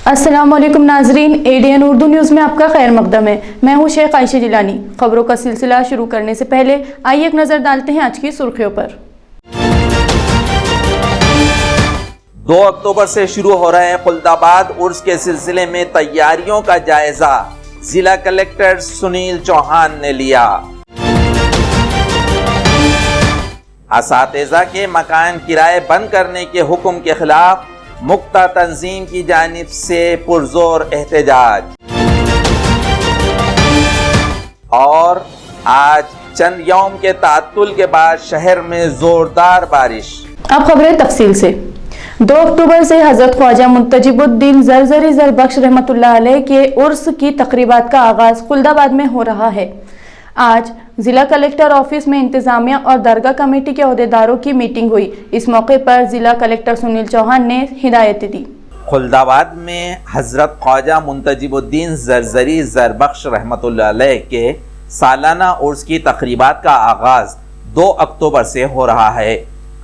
अस्सलामुअलैकुम नाजरीन, ADN Urdu news में आपका खैर मकदम है। मैं हूं शेख आयशा जिलानी। खबरों का सिलसिला शुरू करने से पहले आइए एक नज़र डालते हैं आज की सुर्खियों पर। 2 अक्टूबर से शुरू हो रहे खुल्दाबाद उर्स के सिलसिले में तैयारियों का जायजा जिला कलेक्टर सुनील चौहान ने लिया। असातिज़ा के मकान किराए बंद करने के हुक्म के खिलाफ मुक्ता तंजीम की जानिब से पुरजोर एहतजाज। और आज चंद यौम के तात्तुल के बाद शहर में जोरदार बारिश। अब खबरें तफसील से। 2 अक्टूबर से हजरत ख्वाजा मुंतजिबुद्दीन ज़रज़री ज़रबख्श रहमतुल्लाह अलैह के उर्स की तकरीबात का आगाज खुल्दाबाद में हो रहा है। आज जिला कलेक्टर ऑफिस में इंतजामिया और दरगाह कमेटी के अहदेदारों की मीटिंग हुई। इस मौके पर जिला कलेक्टर सुनील चौहान ने हिदायतें दी। खुल्दाबाद में हजरत ख्वाजा मुंतजिबुद्दीन ज़रज़री ज़रबख्श रहमतुल्लाह अलैह के सालाना उर्स की तकरीबात का आगाज 2 अक्टूबर से हो रहा है।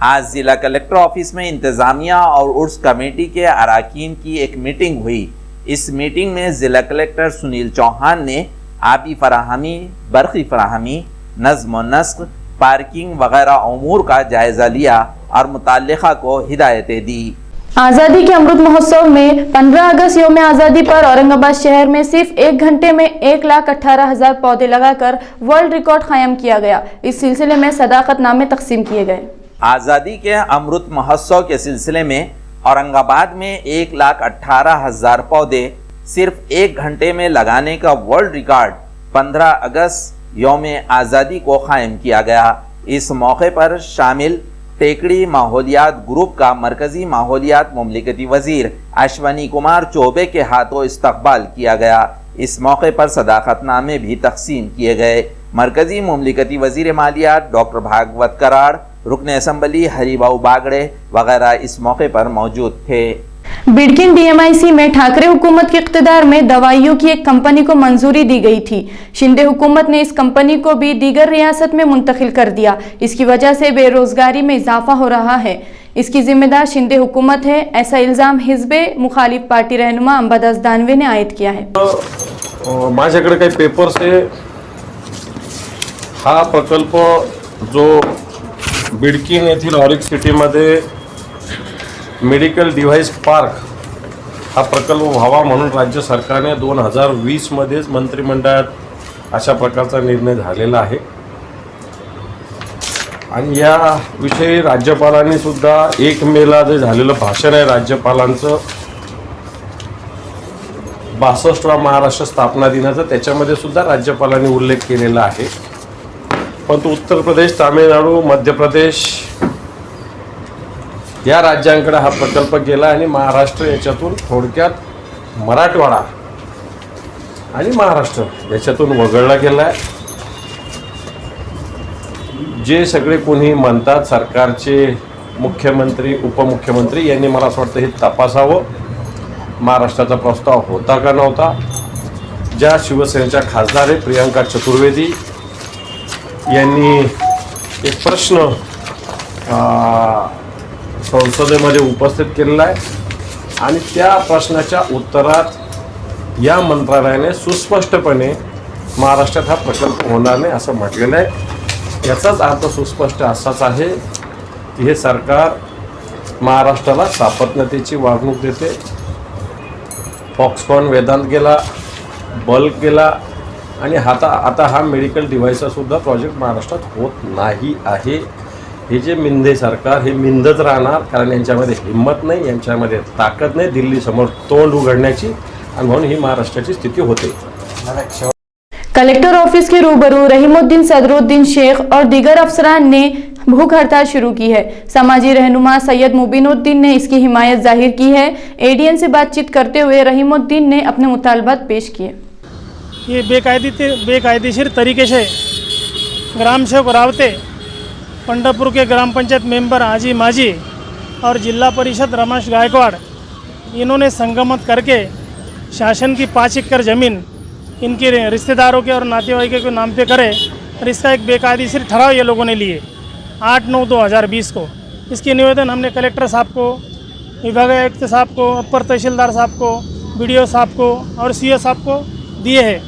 आज जिला कलेक्टर ऑफिस में इंतजामिया और उर्स कमेटी के अराकीन की एक मीटिंग हुई। इस मीटिंग में जिला कलेक्टर सुनील चौहान ने आबी फराहमी, बरक़ी फराहमी, नज़्म व नस्क़, पार्किंग वगैरह उमूर का जायजा लिया और मुताल्लिक़ा को हिदायतें दी। आज़ादी के अमृत महोत्सव में 15 अगस्त यौम आज़ादी पर औरंगाबाद शहर में सिर्फ 1 घंटे में 1,18,000 पौधे लगाकर वर्ल्ड रिकॉर्ड कायम किया गया। इस सिलसिले में सदाकत नामे तकसीम किए गए। आज़ादी के अमृत महोत्सव के सिलसिले में औरंगाबाद में 1,18,000 पौधे सिर्फ 1 घंटे में लगाने का वर्ल्ड रिकॉर्ड 15 अगस्त यौम आज़ादी को कायम किया गया। इस मौके पर शामिल टेकड़ी माहौलियात ग्रुप का मरकजी माहौलियात मुमलिकती वजीर अश्वनी कुमार चौबे के हाथों इस्तकबाल किया गया। इस मौके पर सदाकतनामे भी तकसीम किए गए। मरकजी मुमलिकती वजीर मालियात डॉक्टर भागवत कराड़, रुकन असम्बली हरिभाऊ बागड़े वगैरह इस मौके पर मौजूद थे। बिडकिन डीएमआईसी में ठाकरे हुकूमत के इख्तिदार में दवाइयों की एक कंपनी को मंजूरी दी गई थी। शिंदे हुकूमत ने इस कंपनी को भी दीगर रियासत में मुंतकिल कर दिया। इसकी वजह से बेरोजगारी में इजाफा हो रहा है। इसकी जिम्मेदार शिंदे हुकूमत है, ऐसा इल्जाम हिजबे मुखालिफ पार्टी रहनुमा अंबादास दानवे ने आयद किया है। माझ्याकडे काही पेपर्स आहे। हा प्रकल्प जो बिडकीन येथील ऑरिक सिटीमध्ये मेडिकल डिव्हाइस पार्क हा प्रकल्प व्हावा म्हणून राज्य सरकारने 2020 मध्येच मंत्रिमंडळात अशा प्रकारचा निर्णय झालेला आहे। आणि या विषयी राज्यपालांनी सुद्धा 1 मेला जे झालेलं भाषण आहे राज्यपालांचं 62वा महाराष्ट्र स्थापना दिनाचा, त्याच्यामध्ये सुद्धा राज्यपालांनी उल्लेख केलेला आहे। परंतु उत्तर प्रदेश, तामिळनाडू, मध्य प्रदेश या राज्यांकडे हा प्रकल्प गेला आणि महाराष्ट्र याच्यातून थोडक्यात मराठवाडा आणि महाराष्ट्र याच्यातून वगळला गेला आहे। जे सगळे कोणी म्हणतात सरकारचे मुख्यमंत्री, उपमुख्यमंत्री यांनी मला असं वाटतं हे तपासावं, महाराष्ट्राचा प्रस्ताव होता का नव्हता। ज्या शिवसेनेच्या खासदार आहे प्रियंका चतुर्वेदी यांनी एक प्रश्न संसदेमध्ये उपस्थित केलेला आहे आणि त्या प्रश्नाच्या उत्तरात या मंत्रालयाने सुस्पष्टपणे महाराष्ट्रात हा प्रकल्प होणार नाही असं म्हटलेलं आहे। याचाच अर्थ सुस्पष्ट असाच आहे की हे सरकार महाराष्ट्राला सापत्नतेची वागणूक देते। फॉक्सकॉन वेदांत गेला, बल्क गेला आणि आता हा मेडिकल डिव्हाइसचा सुद्धा प्रोजेक्ट महाराष्ट्रात होत नाही आहे। हे जे मिंदे सरकार हे मिंदच राहणार, कारण यांच्यामध्ये हिम्मत नाही, यांच्यामध्ये ताकद नाही दिल्ली समोर तोंड उघडण्याची, आणि म्हणून ही महाराष्ट्राची स्थिती होते। कलेक्टर ऑफिस के रूबरू रहीमुद्दीन सदरुद्दीन शेख और दीगर अफसरान ने भूख हड़ताल शुरू की है। समाजी रहनुमा सैयद मुबीनुद्दीन ने इसकी हिमायत जाहिर की है। एडीएन से बातचीत करते हुए रहीमुद्दीन ने अपने मुतालबात पेश किए। ये बेकायदेशीर तरीके से ग्राम सेवक रावते, पंढरपुर के ग्राम पंचायत मेंबर हाजी माजी और जिला परिषद रमेश गायकवाड़, इन्होंने संगमत करके शासन की 5 एकड़ ज़मीन इनके रिश्तेदारों के और नातेवाईकों के नाम पे करे और इसका एक बेकायदेशीर ठहराव ये लोगों ने लिए 8/9/2020 को। इसकी निवेदन हमने कलेक्टर साहब को, विभागीय आयुक्त साहब को, अपर तहसीलदार साहब को, बीडीओ साहब को और सीओ साहब को दिए हैं।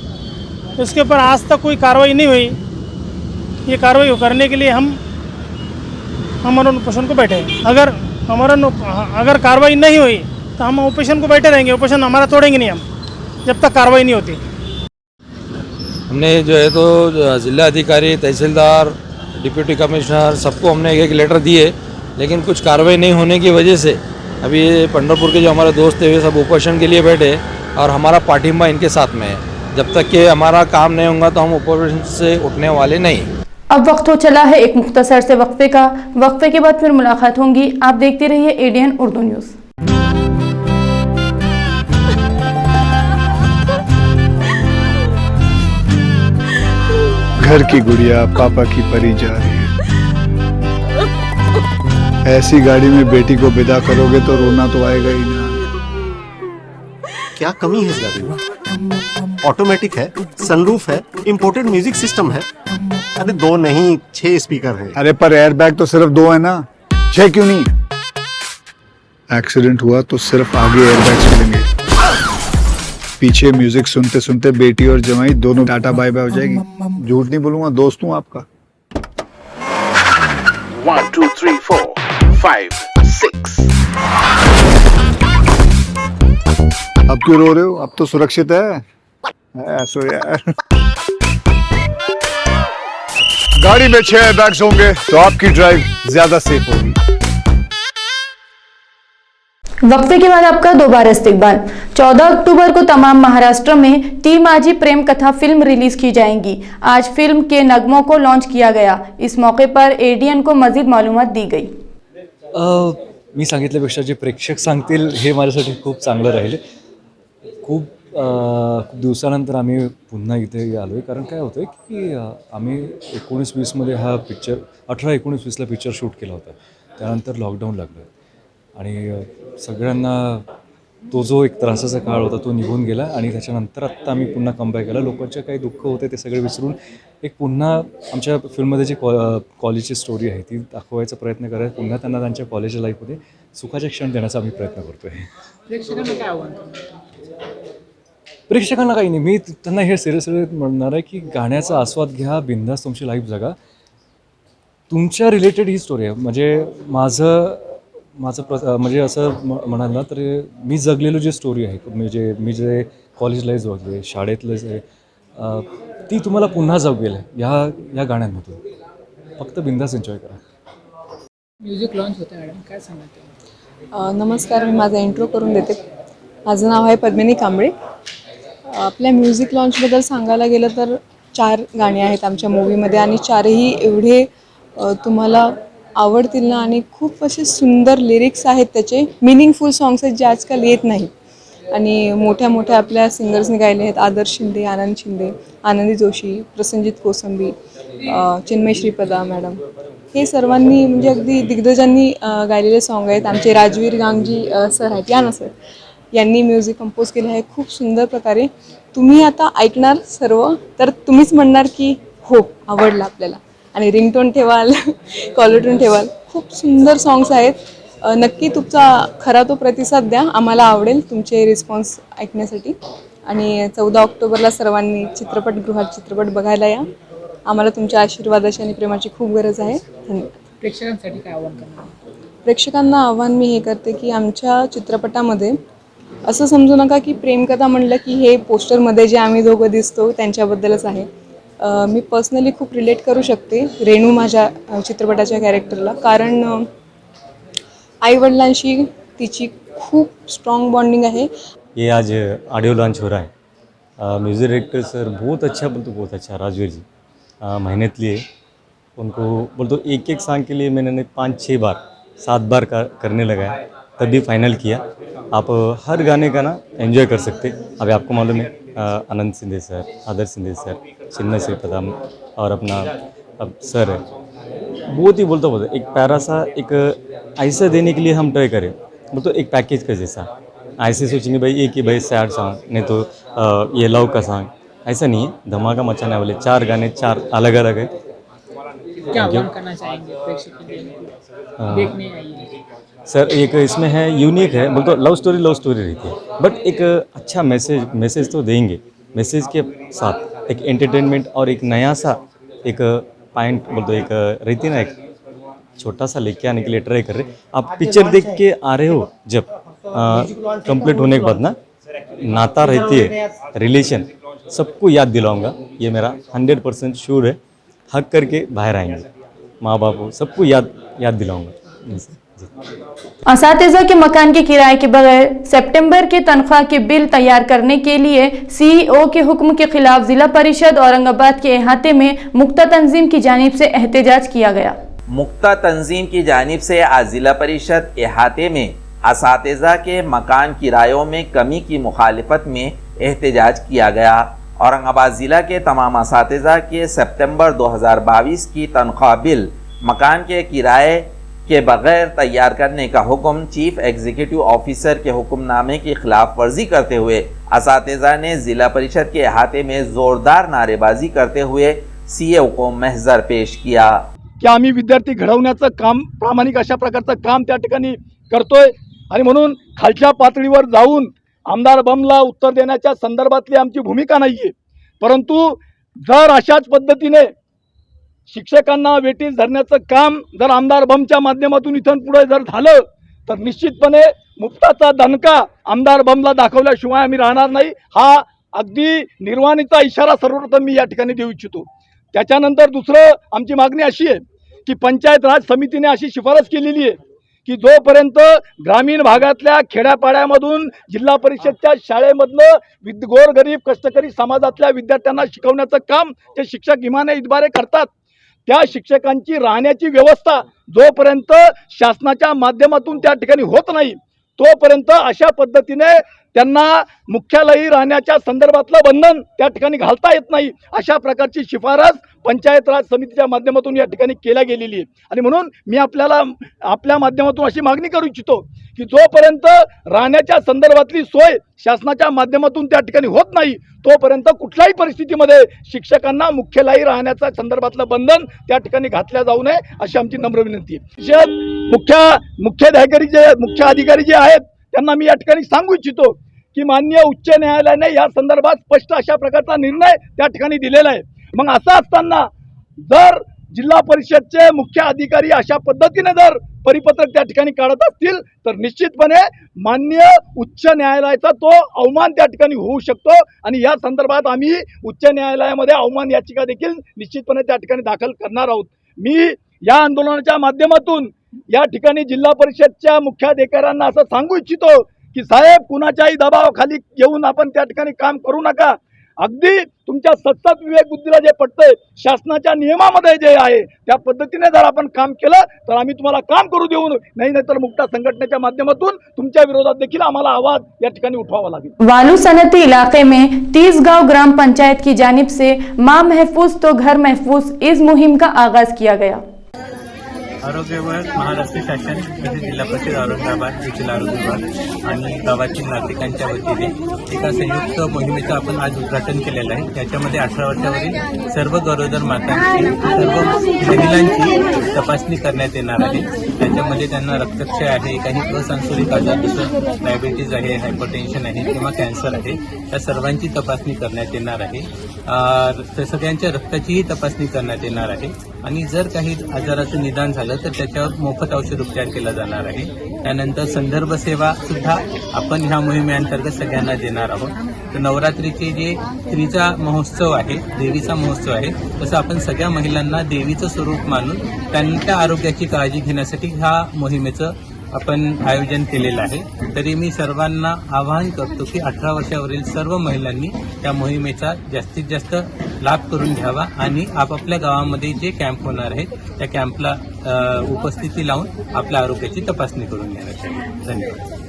इसके ऊपर आज तक कोई कार्रवाई नहीं हुई। ये कार्रवाई करने के लिए हम अमरण उपोषण को बैठे हैं। अगर कार्रवाई नहीं हुई तो हम उपोषण को बैठे रहेंगे। उपोषण हमारा तोड़ेंगे नहीं हम जब तक कार्रवाई नहीं होती। हमने जो है तो जिला अधिकारी, तहसीलदार, डिप्यूटी कमिश्नर सबको हमने एक लेटर दिए, लेकिन कुछ कार्रवाई नहीं होने की वजह से अभी ये पंढरपुर के जो हमारे दोस्त थे वे सब उपोषण के लिए बैठे और हमारा पाठिंबा इनके साथ में है। जब तक कि हमारा काम नहीं होगा तो हम उपोषण से उठने वाले नहीं। अब वक्त हो चला है एक मुख्तसर से वक्फे का। वक्फे के बाद फिर मुलाकात होंगी। आप देखते रहिए एडीएन उर्दू न्यूज़। घर की गुड़िया पापा की परी जा रही है। ऐसी गाड़ी में बेटी को विदा करोगे तो रोना तो आएगा ही ना। क्या कमी है इस गाड़ी में? ऑटोमेटिक है, सनरूफ है, इंपोर्टेड म्यूजिक सिस्टम है। अरे 2 नहीं 6 स्पीकर हैं। अरे पर एयरबैग तो सिर्फ 2 है ना, 6 क्यों नहीं? एक्सीडेंट हुआ तो सिर्फ आगे एयरबैग चलेंगे, पीछे म्यूजिक सुनते सुनते बेटी और जमाई दोनों टाटा बाय बाय हो जाएगी। झूठ नहीं बोलूंगा, दोस्त हूँ आपका। 1 2 3 4 5 6। अब क्यों रो रहे हो? अब तो सुरक्षित है। ऐसो यार, गाड़ी में 6 एयरबैग्स होंगे तो आपकी ड्राइव ज्यादा सेफ होगी। वक्फे के बाद आपका दोबारा इस्तकबाल। 14 अक्टूबर को तमाम महाराष्ट्र में तीमाजी प्रेम कथा फिल्म रिलीज की जाएंगी। आज फिल्म के नगमों को लॉन्च किया गया। इस मौके पर एडीएन को मजीद मालूमात दी गई। मी सांगितल्यापेक्षा जे प्रेक्षक सांगतील हे माझ्यासाठी खूप चांगलं राहील। खूप दिवसानंतर आम्ही पुन्हा इथे आलो आहे, कारण काय होतं की आम्ही 19-20मध्ये हा पिक्चर 18-19-20ला पिक्चर शूट केला होता। त्यानंतर लॉकडाऊन लागलं आणि सगळ्यांना तो जो एक त्रासाचा काळ होता तो निघून गेला आणि त्याच्यानंतर आत्ता आम्ही पुन्हा कमबॅक केला। लोकांचे काही दुःख होते ते सगळे विसरून एक पुन्हा आमच्या फिल्ममध्ये जी कॉलेजची स्टोरी आहे ती दाखवायचा प्रयत्न करायचा, पुन्हा त्यांना त्यांच्या कॉलेज लाईफमध्ये सुखाचे क्षण देण्याचा आम्ही प्रयत्न करतो आहे। प्रेक्षकांना काय आव्हान? प्रेक्षकांना काही नाही, मी त्यांना हे सिरियसली म्हणणार आहे की गाण्याचा आस्वाद घ्या, बिंदास तुमची लाईफ जगा। तुमच्या रिलेटेड ही स्टोरी आहे। म्हणजे माझं म्हणजे असं म्हणाल ना तर मी जगलेलो जी स्टोरी आहे, म्हणजे मी जे कॉलेज लाईफ जगले, शाळेतलं जे ती तुम्हाला पुन्हा जगवेल या गाण्यांमधून। फक्त बिंदास एन्जॉय करा। म्युझिक लॉन्च होतं मॅडम, काय सांगता? नमस्कार, मी माझा इंट्रो करून देते। माझं नाव आहे पद्मिनी कांबळे। आपल्या म्युझिक लॉन्चबद्दल सांगायला गेलं तर 4 गाणी आहेत आमच्या मूवीमध्ये आणि 4ही एवढे तुम्हाला आवडतील ना, आणि खूप असे सुंदर लिरिक्स आहेत, त्याचे मिनिंगफुल सॉंग्स आहेत जे आजकाल येत नाही। आणि मोठ्या मोठ्या आपल्या सिंगर्सने गायले आहेत। आदर्श शिंदे, आनंद शिंदे, आनंदी जोशी, प्रसंजित कोसंबी, चिन्मय श्रीपदा मॅडम, हे सर्वांनी म्हणजे अगदी दिग्गजांनी गायलेले सॉन्ग आहेत। आमचे राजवीर गांगजी सर आहेत, या ना सर, यांनी म्युझिक कंपोज केलं आहे खूप सुंदर प्रकारे। तुम्ही आता ऐकणार सर्व तर तुम्हीच म्हणणार की हो आवडलं आपल्याला, आणि रिंगटोन ठेवाल, कॉलरटोन ठेवाल। खूप सुंदर सॉंग्स आहेत। नक्की तुमचा खरा तो प्रतिसाद द्या, आम्हाला आवडेल तुमचे रिस्पॉन्स ऐकण्यासाठी। आणि 14 ऑक्टोबरला सर्वांनी चित्रपटगृहात चित्रपट बघायला या। आम्हाला तुमच्या आशीर्वादाची आणि प्रेमाची खूप गरज आहे। धन्यवाद। प्रेक्षकांसाठी काय आव्हान करणार? प्रेक्षकांना आव्हान मी हे करते की आमच्या चित्रपटामध्ये असं समजू नका की प्रेमकथा म्हणलं की हे पोस्टरमध्ये जे आम्ही दोघं दिसतो त्यांच्याबद्दलच आहे। मी पर्सनली खूप रिलेट करू शकते रेणू माझ्या चित्रपटाच्या कॅरेक्टरला, कारण आईवडिलांशी तिची खूप स्ट्रॉन्ग बॉन्डिंग है। ये आज ऑडियो लॉन्च हो रहा है। म्यूज़िक डायरेक्टर सर बहुत अच्छा, बोलते बहुत अच्छा, राजवीर जी मेहनत लिए उनको बोलते एक एक सॉन्ग के लिए मैंने 5-6 बार 7 बार करने लगा है, तभी फाइनल किया। आप हर गाने का ना एंजॉय कर सकते। अभी आपको मालूम है आनंद शिंदे सर, आदर्श शिंदे सर, चिन्मय श्रीपदा और अपना अब सर है, बहुत ही बोलते एक प्यारा सा एक ऐसा देने के लिए हम ट्राई करें, बोलते एक पैकेज का जैसा। ऐसे सोचेंगे भाई एक ही भाई सैड सॉन्ग, नहीं तो ये लव का सॉन्ग, ऐसा नहीं है। धमाका मचाने वाले 4 गाने, 4 अलग अलग है। क्या आह्वान करना चाहेंगे प्रेक्षक के लिए देखने आइए? सर एक इसमें है यूनिक है, बोलते लव स्टोरी रहती है, बट एक अच्छा मैसेज तो देंगे। मैसेज के साथ एक एंटरटेनमेंट और एक नया सा एक पॉइंट बोलते एक रहती ना, एक छोटा सा लेके आने के लिए ट्राई कर रहे। आप पिक्चर देख के आ रहे हो जब कंप्लीट होने के बाद ना, नाता रहती है, रिलेशन सबको याद दिलाऊंगा, ये मेरा 100% श्योर है। हक करके बाहर आएंगे, माँ बाप को सबको याद दिलाऊंगा। असातिज़ा के मकान के किराए के बगैर सितंबर के तनख्वाह के बिल तैयार करने के लिए सीईओ के हुक्म के खिलाफ जिला परिषद औरंगाबाद के अहाते में मुक्ता तंजीम की जानिब से एहतजाज किया गया। मुक्ता तंजीम की जानिब से आज जिला परिषद अहाते में असातिज़ा के मकान किरायों में कमी की मुखालिफत में एहतजाज किया गया। औरंगाबाद ज़िला के तमाम असातिज़ा के सितंबर 2022 की तनख्वाह बिल मकान के किराए के बगैर तैयार करने का हुक्म चीफ एग्जीक्यूटिव ऑफिसर के हुक्मनामे की खिलाफ वर्जी करते हुए असातिज़ा ने ज़िला परिषद के अहाते में जोरदार नारेबाजी करते हुए सीईओ को महजर पेश किया की आम्ही विद्यार्थी घडवण्याचं काम, प्रामाणिक अशा प्रकारचं काम त्या ठिकाणी करतोय आणि म्हणून खालच्या पातळीवर जाऊन आमदार बमला उत्तर देण्याच्या संदर्भातली आमची भूमिका नाहीये। परंतु जर अशाच पद्धतीने शिक्षकांना वेटीस धरण्याचं काम जर आमदार बमच्या माध्यमातून इथून पुढे जर झालं तर निश्चितपणे मुक्ताचा दणका आमदार बमला दाखवल्याशिवाय आम्ही राहणार नाही। हा अगदी निर्वाणीचा इशारा सर्वप्रथम मी या ठिकाणी देऊ इच्छितो। त्याच्यानंतर दुसरं आमची मागणी अशी आहे की पंचायत राज समितीने अशी शिफारस केलेली आहे की जोपर्यंत ग्रामीण भागातल्या खेड्यापाड्यामधून जिल्हा परिषदच्या शाळेमधलं गोरगरीब कष्टकरी समाजातल्या विद्यार्थ्यांना शिकवण्याचं काम ते शिक्षक इमाने इतबारे करतात, त्या शिक्षकांची राहण्याची व्यवस्था जोपर्यंत शासनाच्या माध्यमातून त्या ठिकाणी होत नाही तोपर्यंत अशा पद्धतीने त्यांना मुख्यालयी राहण्याच्या संदर्भातलं बंधन त्या ठिकाणी घालता येत नाही। अशा प्रकारची शिफारस पंचायत राज समितीच्या माध्यमातून या ठिकाणी केल्या गेलेली आहे आणि म्हणून मी आपल्या माध्यमातून अशी मागणी करू इच्छितो की जोपर्यंत राहण्याच्या संदर्भातली सोय शासनाच्या माध्यमातून त्या ठिकाणी होत नाही तोपर्यंत कुठल्याही परिस्थितीमध्ये शिक्षकांना मुख्यालयी राहण्याच्या संदर्भातलं बंधन त्या ठिकाणी घातल्या जाऊ नये अशी आमची नम्र विनंती आहे। मुख्य अधिकारी जे आहेत त्यांना मी या ठिकाणी सांगू इच्छितो की माननीय उच्च न्यायालयाने या संदर्भात स्पष्ट अशा प्रकारचा निर्णय त्या ठिकाणी दिलेला आहे। मग असं असताना जर जिल्हा परिषदचे मुख्य अधिकारी अशा पद्धतीने जर परिपत्रक त्या ठिकाणी काढत असतील तर निश्चितपणे माननीय उच्च न्यायालयाचा तो अवमान त्या ठिकाणी होऊ शकतो आणि या संदर्भात आम्ही उच्च न्यायालयामध्ये अवमान याचिका देखील निश्चितपणे त्या ठिकाणी दाखल करणार आहोत। मी या आंदोलनाच्या माध्यमातून या ठिकाणी जिल्हा परिषदच्या मुख्याधिकाऱ्यांना असं सांगू इच्छितो की साहेब कुणाच्याही दबावाखाली येऊन आपण त्या ठिकाणी काम करू नका। अगदी तुमच्या सतत विवेक बुद्धीला जे पटतंय शासनाच्या नियमामध्ये जे आहे त्या पद्धतीने जर आपण काम केलं तर आम्ही तुम्हाला काम करू देऊ नाही तर मुक्ता संघटनेच्या माध्यमातून तुमच्या विरोधात देखील आम्हाला आवाज या ठिकाणी उठवावा लागेल। वालू सनती इलाके में 30 गांव ग्राम पंचायत की जानिब से माँ महफूज तो घर महफूज इस मुहिम का आगाज किया गया। आरोग्य व महाराष्ट्र शासन तसेच जिल्हा परिषद औरंगाबाद येथील आरोग्य विभाग आणि गावातील नागरिकांच्या वतीने एका संयुक्त मोहिमेचं आपण आज उद्घाटन केलेलं आहे। त्याच्यामध्ये 18 वर्षावरील सर्व गरोदर मातांची, सर्व महिलांची तपासणी करण्यात येणार आहे। त्याच्यामध्ये त्यांना रक्तक्षय आहे, काही असंसर्गिक आजार जसं डायबिटीज आहे, हायपरटेन्शन आहे किंवा कॅन्सर आहे, त्या सर्वांची तपासणी करण्यात येणार आहे। सगळ्यांच्या रक्ताचीही तपासणी करण्यात येणार आहे आणि जर काही आजाराचं निदान झालं तर त्याच्यावर मोफत औषध उपचार केला जाणार आहे। त्यानंतर संदर्भ सेवा सुद्धा आपण ह्या मोहिमेअंतर्गत सगळ्यांना देणार आहोत। तर नवरात्रीचे जे स्त्रीचा महोत्सव आहे, देवीचा महोत्सव आहे, तसं आपण सगळ्या महिलांना देवीचं स्वरूप मानून त्यांच्या आरोग्याची काळजी घेण्यासाठी ह्या मोहिमेचं आपण आयोजन केलेलं आहे। तरी मी सर्वांना आवाहन करतो की 18 वर्षावरील सर्व महिलांनी त्या मोहिमेचा जास्तीत जास्त लाभ करून घ्यावा आणि आपापल्या गावामध्ये जे कॅम्प होणार आहेत त्या कॅम्पला उपस्थिती लावून आपल्या आरोग्याची तपासणी करून घ्यायला चाहिए। धन्यवाद।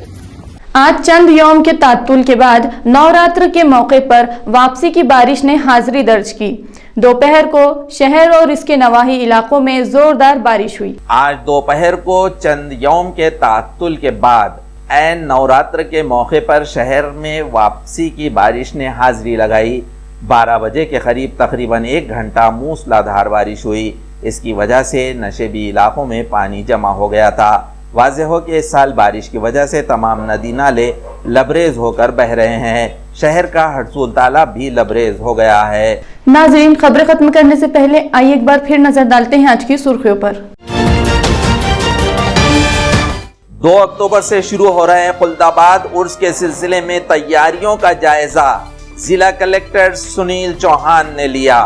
आज चंद यौम के तात्तुल के बाद नवरात्र के मौके पर वापसी की बारिश ने हाजिरी दर्ज की। दोपहर को शहर और इसके नवाही इलाकों में जोरदार बारिश हुई। आज दोपहर को चंद यौम के तात्तुल के बाद ऐन नवरात्र के मौके पर शहर में वापसी की बारिश ने हाजिरी लगाई। 12 बजे के करीब तकरीबन 1 घंटा मूसलाधार बारिश हुई। इसकी वजह से नशेबी इलाकों में पानी जमा हो गया था। वाज़ेह हो कि इस साल बारिश की वजह से तमाम नदी नाले लबरेज होकर बह रहे हैं। शहर का हरसूल तालाब भी लबरेज हो गया है। नाजरीन, खबरें खत्म करने से पहले आइए एक बार फिर नजर डालते हैं आज की सुर्खियों पर। 2 अक्टूबर से शुरू हो रहे खुल्दाबाद उर्स के सिलसिले में तैयारियों का जायजा जिला कलेक्टर सुनील चौहान ने लिया।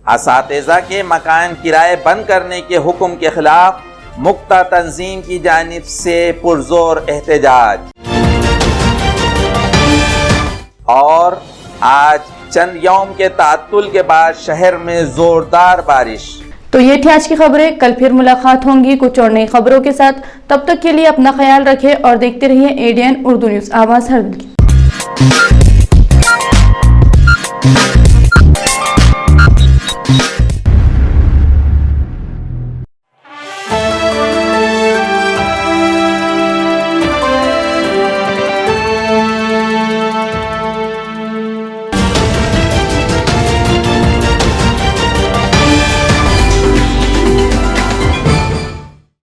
असातिज़ा के मकान किराए बंद करने के हुक्म के खिलाफ मुक्ता तंजीम की जानिब से पुरजोर एहतजाज। और आज चंद यौम के तात्तुल के बाद शहर में जोरदार बारिश। तो ये थी आज की खबरें। कल फिर मुलाकात होंगी कुछ और नई खबरों के साथ। तब तक के लिए अपना ख्याल रखें और देखते रहिए ADN उर्दू न्यूज़, आवाज़ हर दिल की।